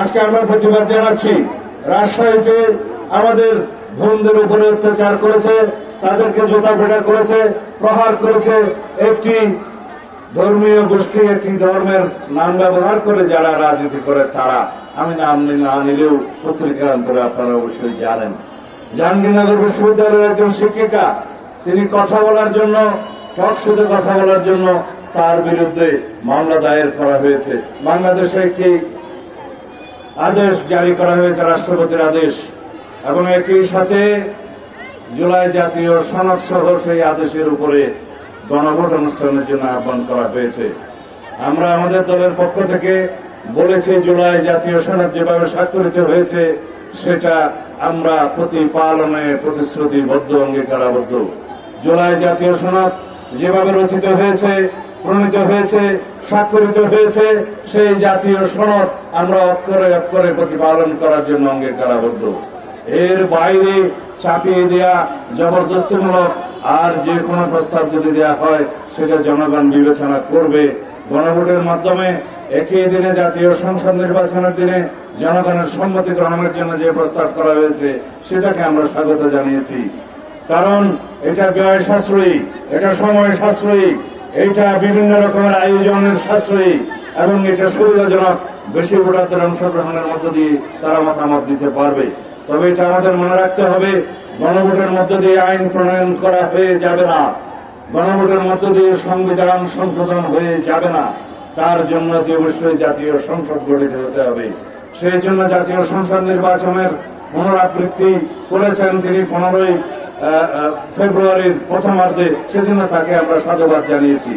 আজকে আমরা প্রতিবাদ জানাচ্ছি। রাজশাহীতে আমাদের বোনদের উপরে অত্যাচার করেছে, তাদেরকে জুতা পেটা করেছে, প্রহার করেছে একটি ধর্মীয় গোষ্ঠী, একটি ধর্মের নাম ব্যবহার করে যারা রাজনীতি করে তারা। আমি নাম না নিলেও পত্রিকার অন্তরে আপনারা অবশ্যই জানেন। জাহাঙ্গীরনগর বিশ্ববিদ্যালয়ের একজন শিক্ষিকা, তিনি কথা বলার জন্য, টক শোতে কথা বলার জন্য তার বিরুদ্ধে মামলা দায়ের করা হয়েছে। বাংলাদেশে একটি আদেশ জারি করা হয়েছে, রাষ্ট্রপতির আদেশ, এবং একই সাথে জুলাই জাতীয় সনদ সহ সেই আদেশের উপরে গণভোট অনুষ্ঠানের জন্য আহ্বান করা হয়েছে। আমরা আমাদের দলের পক্ষ থেকে বলেছি, জুলাই জাতীয় সনদ যেভাবে স্বাক্ষরিত হয়েছে সেটা আমরা প্রতিপালনে প্রতিশ্রুতিবদ্ধ, অঙ্গীকারাবদ্ধ। জুলাই জাতীয় সনদ যেভাবে রচিত হয়েছে, প্রণীত হয়েছে, স্বাক্ষরিত হয়েছে, সেই জাতীয় সনদ আমরা অক্ষরে অক্ষরে প্রতিপালন করার জন্য অঙ্গীকারাবদ্ধ। এর বাইরে চাপিয়ে দেয়া, জবরদস্তিমূলক আর যে কোনো প্রস্তাব যদি দেয়া হয় সেটা জনগণ বিবেচনা করবে। গণভোটের মাধ্যমে একই দিনে জাতীয় সংসদ নির্বাচনের দিনে জনগণের সম্মতি গ্রহণের জন্য যে প্রস্তাব করা হয়েছে সেটাকে আমরা স্বাগত জানিয়েছি। কারণ এটা ব্যয় সাশ্রয়ী, এটা সময় সাশ্রয়ী, এটা বিভিন্ন রকমের আয়োজনের সাশ্রয়ী, এবং এটা সুবিধাজনক। বেশি ভোটারদের অংশগ্রহণের মধ্য দিয়ে তারা মতামত দিতে পারবে। তবে এটা আমাদের মনে রাখতে হবে, গণভোটের মধ্য দিয়ে আইন প্রণয়ন করা হয়ে যাবে না, গণভোটের মধ্য দিয়ে সংবিধান সংশোধন হয়ে যাবে না। তার জন্য যে অবশ্যই জাতীয় সংসদ গঠিত হতে হবে। সেই জন্য জাতীয় সংসদ নির্বাচনের পুনরাবৃত্তি করেছেন তিনি 15 ফেব্রুয়ারির প্রথমার্ধে, সেজন্য তাকে আমরা সাধুবাদ জানিয়েছি।